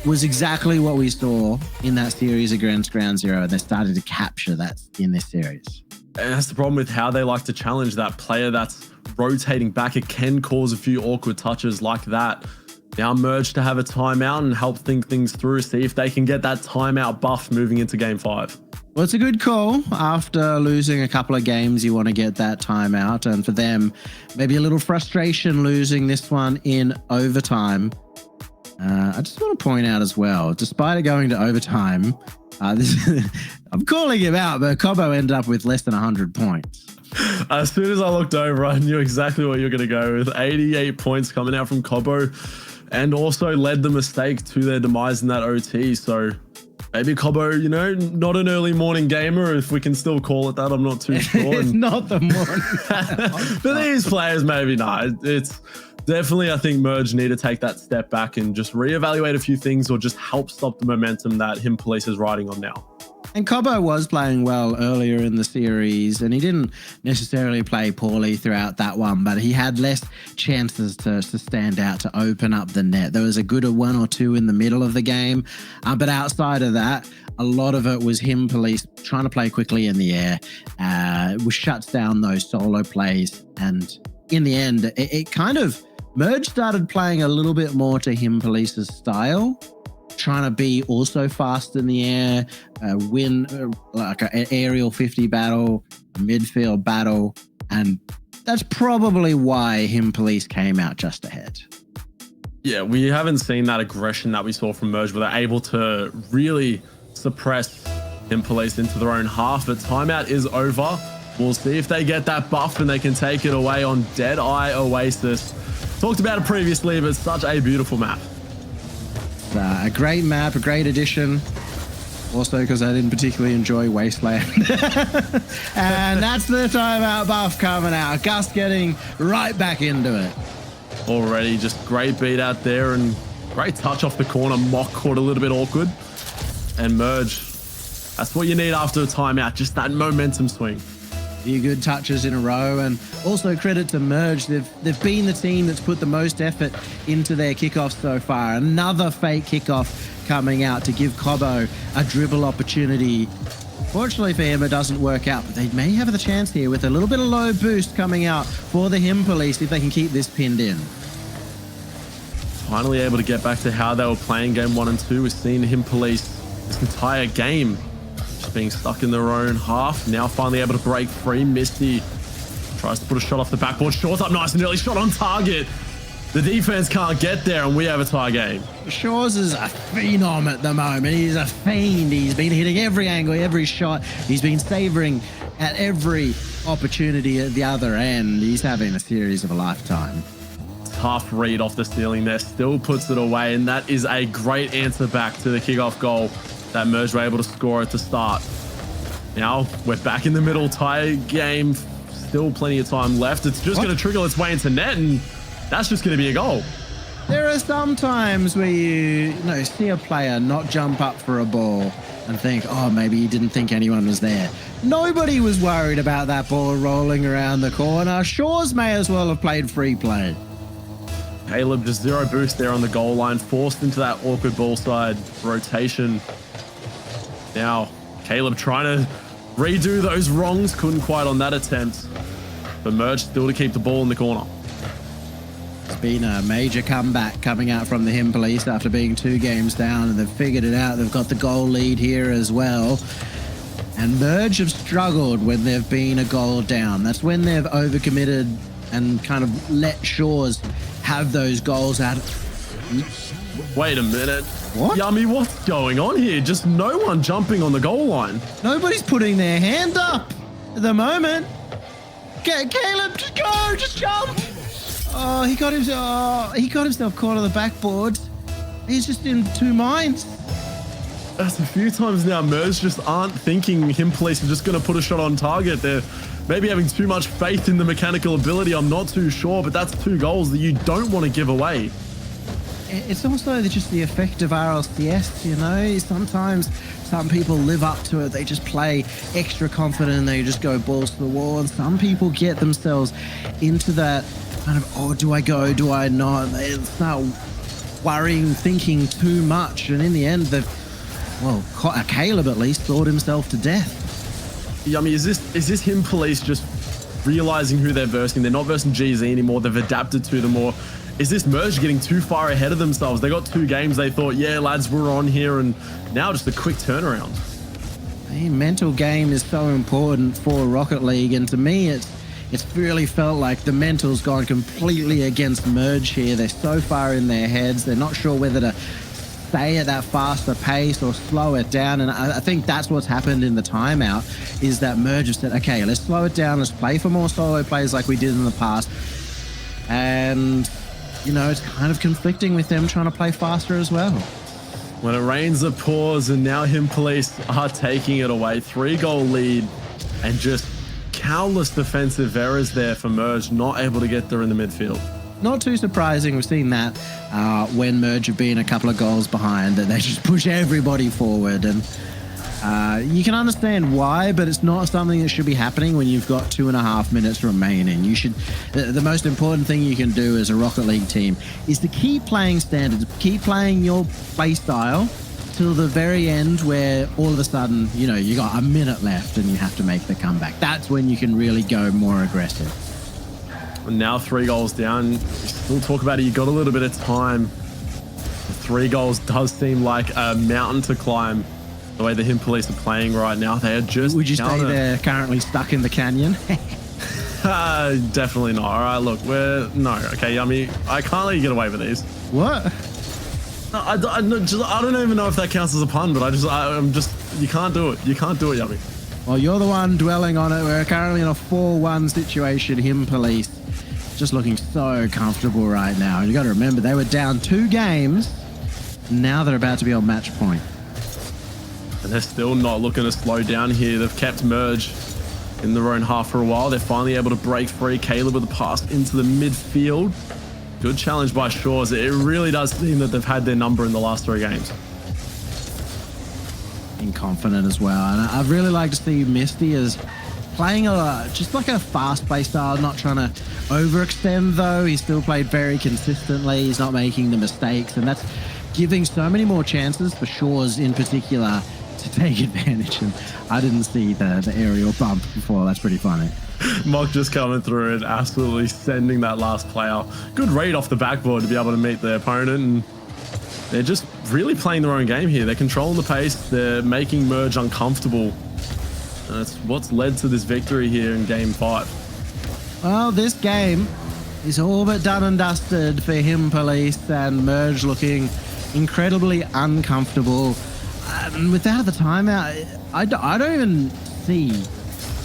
was exactly what we saw in that series against Ground Zero. And they started to capture that in this series. And that's the problem with how they like to challenge that player that's rotating back. It can cause a few awkward touches like that. Now Merge to have a timeout and help think things through, see if they can get that timeout buff moving into game 5. Well, it's a good call. After losing a couple of games, you want to get that timeout. And for them, maybe a little frustration losing this one in overtime. I just want to point out as well, despite it going to overtime, I'm calling him out, but Cobo ended up with less than 100 points. As soon as I looked over, I knew exactly what you're going to go with. 88 points coming out from Cobo, and also led the mistake to their demise in that OT. So maybe Cobo, you know, not an early morning gamer, if we can still call it that. I'm not too sure. It's not the morning. For these players, maybe not. It's definitely, I think Merge need to take that step back and just reevaluate a few things, or just help stop the momentum that Him Police is riding on now. And Cobo was playing well earlier in the series, and he didn't necessarily play poorly throughout that one, but he had less chances to stand out, to open up the net. There was a good one or two in the middle of the game, but outside of that, a lot of it was him police trying to play quickly in the air, which shuts down those solo plays. And in the end, it kind of, Merge started playing a little bit more to him police's style, trying to be also fast in the air, win like an aerial 50 battle, a midfield battle, and that's probably why him police came out just ahead. Yeah, we haven't seen that aggression that we saw from Merge, where they're able to really suppress him police into their own half. But timeout is over. We'll see if they get that buff and they can take it away on Deadeye Oasis. Talked about it previously, but such a beautiful map. A great map, a great addition. Also because I didn't particularly enjoy Wasteland. And that's the timeout buff coming out. Gus getting right back into it. Already just great beat out there and great touch off the corner. Mock caught a little bit awkward. And Merge, that's what you need after a timeout, just that momentum swing. Few good touches in a row, and also credit to Merge. They've been the team that's put the most effort into their kickoffs so far. Another fake kickoff coming out to give Cobbo a dribble opportunity. Fortunately for him, it doesn't work out, but they may have the chance here with a little bit of low boost coming out for the him police if they can keep this pinned in. Finally able to get back to how they were playing game 1 and 2. We've seen him police this entire game just being stuck in their own half. Now finally able to break free. Misty tries to put a shot off the backboard. Shaw's up nice and early. Shot on target. The defense can't get there, and we have a tie game. Shaw's is a phenom at the moment. He's a fiend. He's been hitting every angle, every shot. He's been savoring at every opportunity at the other end. He's having a series of a lifetime. Tough read off the ceiling there. Still puts it away, and that is a great answer back to the kickoff goal that Merge were able to score at the start. Now we're back in the middle. Tie game. Still plenty of time left. It's just going to trickle its way into net, and that's just going to be a goal. There are some times where you see a player not jump up for a ball and think, oh, maybe he didn't think anyone was there. Nobody was worried about that ball rolling around the corner. Shaw's may as well have played free play. Caleb just zero boost there on the goal line, forced into that awkward ball side rotation. Now, Caleb trying to redo those wrongs, couldn't quite on that attempt. But Merge still to keep the ball in the corner. It's been a major comeback coming out from the him police after being 2 games down, and they've figured it out. They've got the goal lead here as well. And Merge have struggled when they've been a goal down. That's when they've overcommitted and kind of let Shaw's have those goals out. Wait a minute. What? Yummy, what's going on here? Just no one jumping on the goal line. Nobody's putting their hand up at the moment. Caleb, just go, just jump. Oh, he got himself caught on the backboard. He's just in 2 minds. That's a few times now. Merge just aren't thinking him police are just going to put a shot on target. They're maybe having too much faith in the mechanical ability. I'm not too sure, but that's 2 goals that you don't want to give away. It's also just the effect of RLCS, you know. Sometimes some people live up to it. They just play extra confident and they just go balls to the wall. And some people get themselves into that kind of, oh, do I go? Do I not? They start worrying, thinking too much. And in the end, Caleb at least thought himself to death. Yummy, is this him police just realizing who they're versing? They're not versing GZ anymore. They've adapted to them more. Is this Merge getting too far ahead of themselves? They got 2 games. They thought, yeah, lads, we're on here. And now just a quick turnaround. A mental game is so important for Rocket League. And to me, it's really felt like the mental's gone completely against Merge here. They're so far in their heads. They're not sure whether to stay at that faster pace or slow it down. And I think that's what's happened in the timeout, is that Merge have said, okay, let's slow it down. Let's play for more solo plays like we did in the past. And it's kind of conflicting with them trying to play faster as well. When it rains, it pours, and now him police are taking it away. 3-goal lead, and just countless defensive errors there for Merge, not able to get there in the midfield. Not too surprising. We've seen that when Merge have been a couple of goals behind, that they just push everybody forward. And you can understand why, but it's not something that should be happening when you've got 2.5 minutes remaining. The most important thing you can do as a Rocket League team is to keep playing standards, keep playing your play style, till the very end where all of a sudden, you know, you got a minute left and you have to make the comeback. That's when you can really go more aggressive. And now 3 goals down. We still talk about it. You got a little bit of time. 3 goals does seem like a mountain to climb. The way the Him Police are playing right now, they are just. Would you say they're currently stuck in the canyon? Definitely not. All right, look, okay. I mean, I can't let you get away with these. What? No, I don't even know if that counts as a pun, but I'm just, you can't do it. You can't do it, Yummy. Well, you're the one dwelling on it. We're currently in a 4-1 situation. Him Police just looking so comfortable right now. And you got to remember, they were down 2 games. Now they're about to be on match point. And they're still not looking to slow down here. They've kept Merge in their own half for a while. They're finally able to break free. Caleb with a pass into the midfield. Good challenge by Shores. It really does seem that they've had their number in the last 3 games. And confident as well. And I'd really like to see Misty as playing just like a fast play style, not trying to overextend though. He's still played very consistently. He's not making the mistakes, and that's giving so many more chances for Shores in particular to take advantage. And I didn't see the aerial bump before. That's pretty funny. Mock just coming through and absolutely sending that last player. Good read off the backboard to be able to meet the opponent, and they're just really playing their own game here. They're controlling the pace. They're making Merge uncomfortable. And that's what's led to this victory here in Game 5. Well, this game is all but done and dusted for Him Police, and Merge looking incredibly uncomfortable. Without the timeout, I don't even see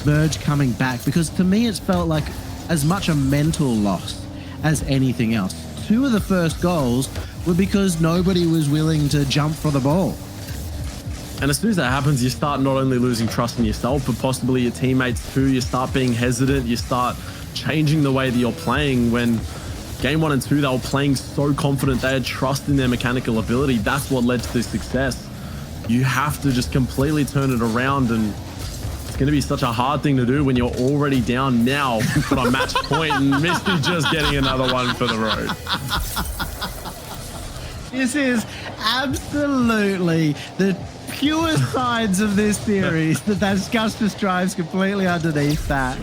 Merge coming back, because to me it's felt like as much a mental loss as anything else. 2 of the first goals were because nobody was willing to jump for the ball. And as soon as that happens, you start not only losing trust in yourself, but possibly your teammates too. You start being hesitant. You start changing the way that you're playing. When Game 1 and 2, they were playing so confident. They had trust in their mechanical ability. That's what led to this success. You have to just completely turn it around, and it's going to be such a hard thing to do when you're already down now, put on match point, and Misty just getting another one for the road. This is absolutely the pure sides of this series. That Gustus drives completely underneath that.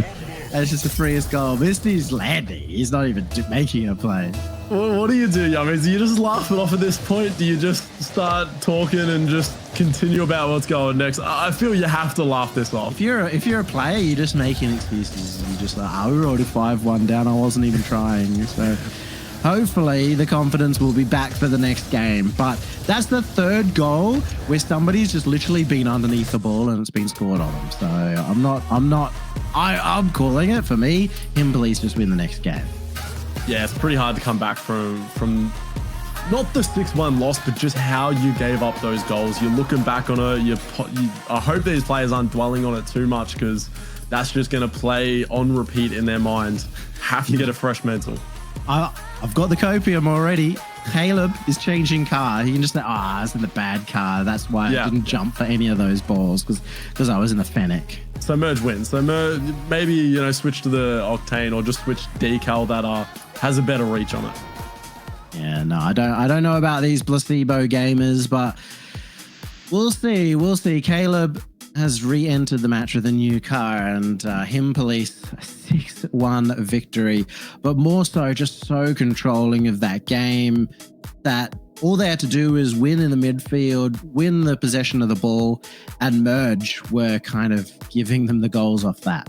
It's just the freest goal. Misty's landing. He's not even making a play. Well, what do you do, Yummies? Do you just laugh it off at this point? Do you just start talking and just continue about what's going next? I feel you have to laugh this off. If you're a player, you're just making excuses. You're just like, we were already 5-1 down. I wasn't even trying. So hopefully the confidence will be back for the next game. But that's the 3rd goal where somebody's just literally been underneath the ball and it's been scored on them. So I'm calling it. For me, Him Police just win the next game. Yeah, it's pretty hard to come back from not the 6-1 loss, but just how you gave up those goals. You're looking back on it. I hope these players aren't dwelling on it too much, because that's just going to play on repeat in their minds. Have to get a fresh mental. I've got the copium already. Caleb is changing car. He can just say, I was in the bad car. That's why I didn't jump for any of those balls, because I was in the Fennec. So Merge wins. So maybe, switch to the Octane, or just switch Decal that has a better reach on it. Yeah, no, I don't know about these placebo gamers, but we'll see. We'll see. Caleb has re-entered the match with a new car, and Him Police 6-1 victory, but more so just so controlling of that game that all they had to do is win in the midfield, win the possession of the ball, and Merge were kind of giving them the goals off that.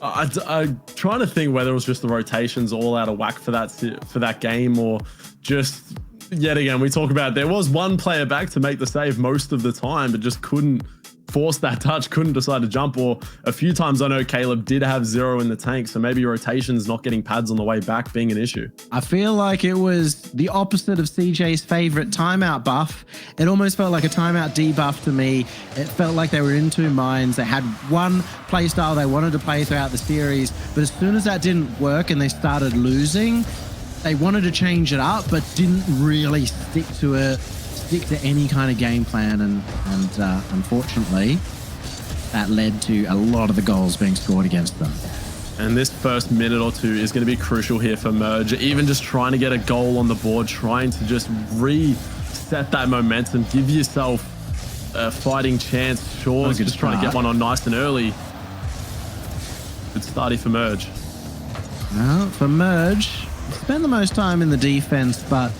I'm trying to think whether it was just the rotations all out of whack for that game, or just yet again we talk about there was one player back to make the save most of the time, but just couldn't force that touch, couldn't decide to jump. Or a few times I know Caleb did have 0 in the tank, so maybe rotations not getting pads on the way back being an issue. I feel like it was the opposite of CJ's favorite timeout buff. It almost felt like a timeout debuff to me. It felt like they were in 2 minds. They had one play style they wanted to play throughout the series, but as soon as that didn't work and they started losing, they wanted to change it up, but didn't really stick to any kind of game plan, and unfortunately that led to a lot of the goals being scored against them. And this first minute or 2 is going to be crucial here for Merge, even just trying to get a goal on the board, trying to just reset that momentum, give yourself a fighting chance. Shaw's just trying to get one on nice and early. Good starty for Merge. Well, for Merge, spent the most time in the defense, but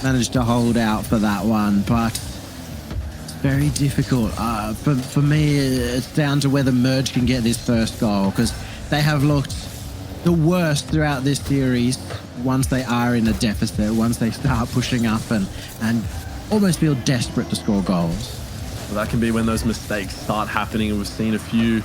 managed to hold out for that one. But it's very difficult. For me, it's down to whether Merge can get this first goal, because they have looked the worst throughout this series once they are in a deficit, once they start pushing up and almost feel desperate to score goals. Well, that can be when those mistakes start happening, and we've seen a few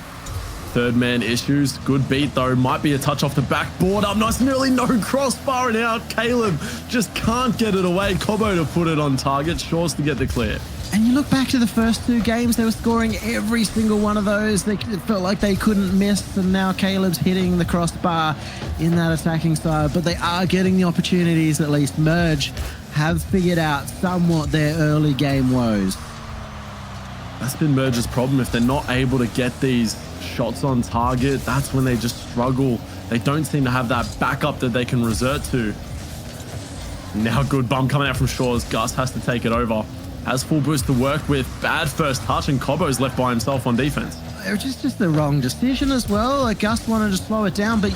third man issues. Good beat though, might be a touch off the backboard. Up nice and early, no crossbar and out. Caleb just can't get it away. Cobbo to put it on target, Shaw's to get the clear. And you look back to the first two games, they were scoring every single one of those. It felt like they couldn't miss, and now Caleb's hitting the crossbar in that attacking side. But they are getting the opportunities, at least. Merge have figured out somewhat their early game woes. That's been Merge's problem. If they're not able to get these shots on target, that's when they just struggle. They don't seem to have that backup that they can resort to. Now good bump coming out from Shaw's. Gus has to take it over. Has full boost to work with. Bad first touch, and Cobbo's left by himself on defense. It was just the wrong decision as well. Like, Gus wanted to slow it down, but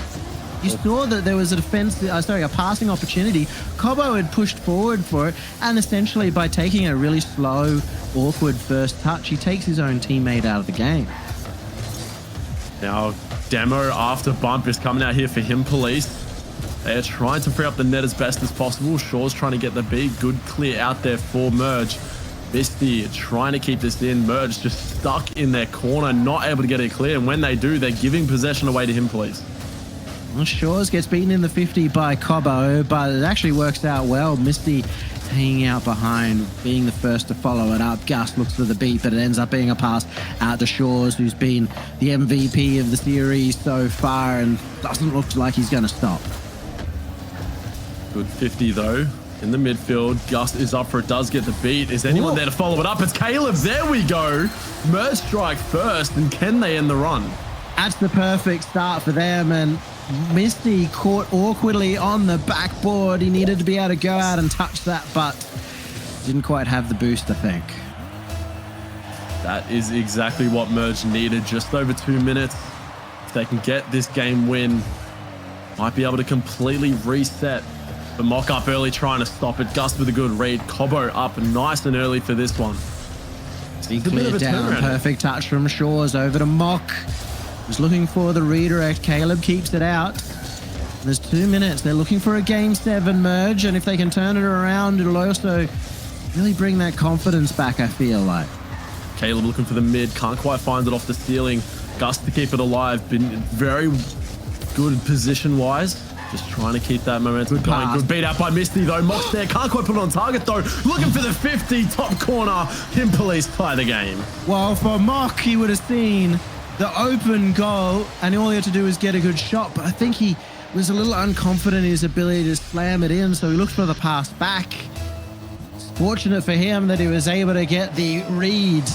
you saw that there was a a passing opportunity. Cobbo had pushed forward for it, and essentially by taking a really slow, awkward first touch, he takes his own teammate out of the game. Now, Demo after bump is coming out here for him, Police. They are trying to free up the net as best as possible. Shaw's trying to get the big, good clear out there for Merge. Misty trying to keep this in. Merge just stuck in their corner, not able to get it clear. And when they do, they're giving possession away to him, Police. Well, Shaw's gets beaten in the 50 by Cobbo, but it actually works out well. Misty hanging out behind, being the first to follow it up. Gus looks for the beat, but it ends up being a pass out to Shaw's, who's been the MVP of the series so far and doesn't look like he's going to stop. Good 50 though. In the midfield, Gus is up for it, does get the beat. Is anyone there to follow it up? It's Caleb. There we go. Merge strike first, and can they end the run? That's the perfect start for them, and Misty caught awkwardly on the backboard. He needed to be able to go out and touch that, but didn't quite have the boost, I think. That is exactly what Merge needed. Just over 2 minutes. If they can get this game win, might be able to completely reset. The mock up early, trying to stop it. Gus with a good read. Cobbo up nice and early for this one. He cleared down. Perfect touch from Shaw's over to Mock. Was looking for the redirect. Caleb keeps it out. There's 2 minutes. They're looking for a game 7 Merge, and if they can turn it around, it'll also really bring that confidence back, I feel like. Caleb looking for the mid. Can't quite find it off the ceiling. Gus to keep it alive. Been very good position-wise. Just trying to keep that momentum going. Good beat out by Misty though. Mock's there. Can't quite put it on target though. Looking for the 50. Top corner. Him Police tie the game. Well, for Mock, he would have seen the open goal, and all he had to do was get a good shot. But I think he was a little unconfident in his ability to slam it in, so he looked for the pass back. It's fortunate for him that he was able to get the read,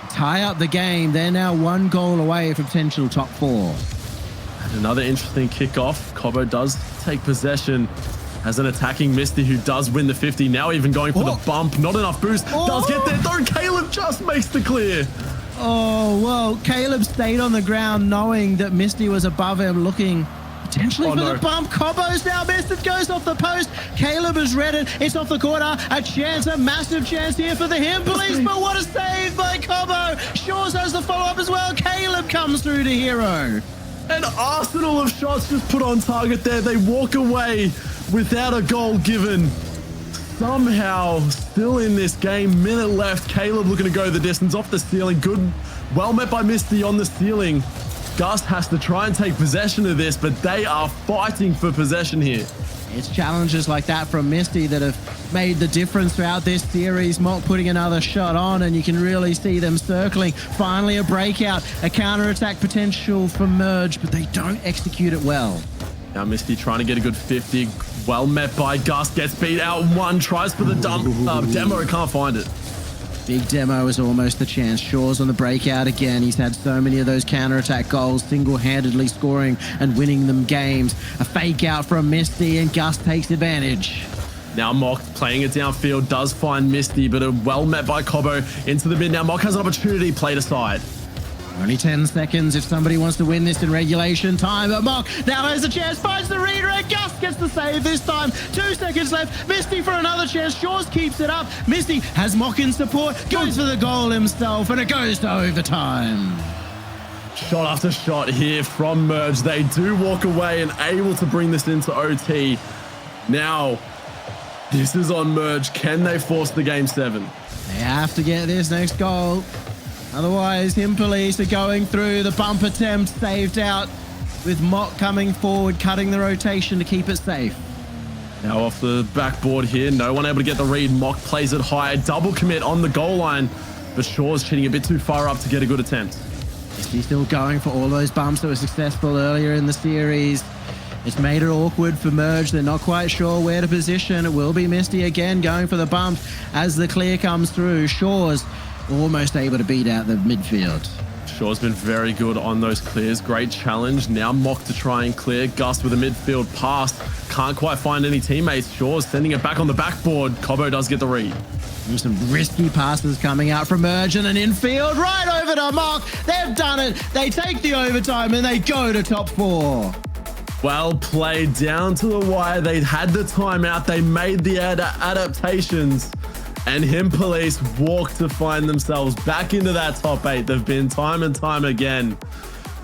tie up the game. They're now 1 goal away from potential top 4. Another interesting kickoff. Cobbo does take possession. Has an attacking Misty who does win the 50. Now even going for the bump. Not enough boost. Does get there though. Caleb just makes the clear. Oh, well, Caleb stayed on the ground knowing that Misty was above him, looking potentially for the bump. Cobbo's now missed. It goes off the post. Caleb has read it. It's off the corner. A chance, a massive chance here for the Him Police, but what a save by Cobbo. Shaw's has the follow-up as well. Caleb comes through to hero. An arsenal of shots just put on target there. They walk away without a goal given. Somehow, still in this game, minute left. Caleb looking to go the distance off the ceiling. Good, well met by Misty on the ceiling. Gus has to try and take possession of this, but they are fighting for possession here. It's challenges like that from Misty that have made the difference throughout this series. Mock putting another shot on, and you can really see them circling. Finally a breakout, a counter-attack potential for Merge, but they don't execute it well. Now Misty trying to get a good 50. Well met by Gus, gets beat out 1, tries for the dump. Demo can't find it. Big Demo is almost the chance. Shaw's on the breakout again. He's had so many of those counter-attack goals, single-handedly scoring and winning them games. A fake out from Misty, and Gus takes advantage. Now Mock playing it downfield, does find Misty, but well met by Cobbo into the mid. Now Mock has an opportunity, played aside. Only 10 seconds if somebody wants to win this in regulation time. But Mock now has a chance, finds the redirect. Gus gets the save this time. 2 seconds left. Misty for another chance. Shores keeps it up. Misty has Mock in support, goes for the goal himself, and it goes to overtime. Shot after shot here from Merge. They do walk away and able to bring this into OT. Now, this is on Merge. Can they force the game 7? They have to get this next goal. Otherwise, Him Police are going through. The bump attempt saved out with Mock coming forward, cutting the rotation to keep it safe. Now off the backboard here. No one able to get the read. Mock plays it high. Double commit on the goal line. But Shaw's cheating a bit too far up to get a good attempt. He's still going for all those bumps that were successful earlier in the series. It's made it awkward for Merge. They're not quite sure where to position. It will be Misty again going for the bump as the clear comes through. Shaw's almost able to beat out the midfield. Shaw's been very good on those clears. Great challenge. Now Mock to try and clear. Gus with a midfield pass. Can't quite find any teammates. Shaw's sending it back on the backboard. Cobbo does get the read. There's some risky passes coming out from Merge and an infield right over to Mock. They've done it. They take the overtime and they go to top 4. Well played down to the wire. They had the timeout. They made the adaptations. And Him Police walk to find themselves back into that top 8. They've been time and time again.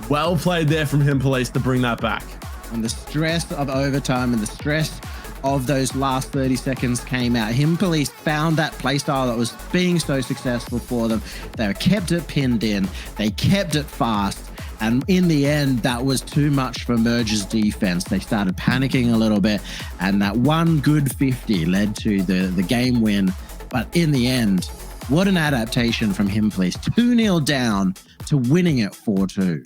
Well played there from Him Police to bring that back. And the stress of overtime and the stress of those last 30 seconds came out. Him Police found that playstyle that was being so successful for them. They kept it pinned in. They kept it fast. And in the end, that was too much for Merge's defense. They started panicking a little bit. And that one good 50 led to the game win. But in the end, what an adaptation from Him Police. 2-0 down to winning it 4-2.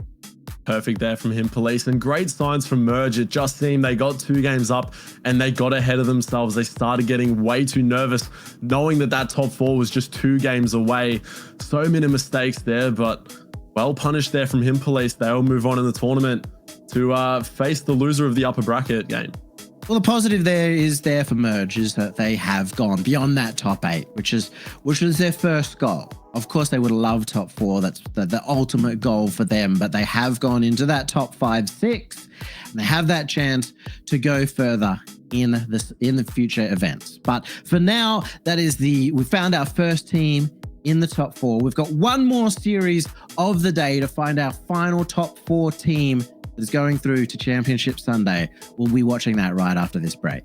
Perfect there from Him Police, and great signs from Merge. It just seemed they got 2 games up and they got ahead of themselves. They started getting way too nervous, knowing that top 4 was just 2 games away. So many mistakes there, but well punished there from Him Police. They'll move on in the tournament to face the loser of the upper bracket game. Well, the positive there is there for Merge is that they have gone beyond that top 8, which was their first goal. Of course, they would love top 4. That's the ultimate goal for them, but they have gone into that top 5, 6, and they have that chance to go further in the future events. But for now, we found our first team in the top 4. We've got one more series of the day to find our final top 4 team that is going through to Championship Sunday. We'll be watching that right after this break.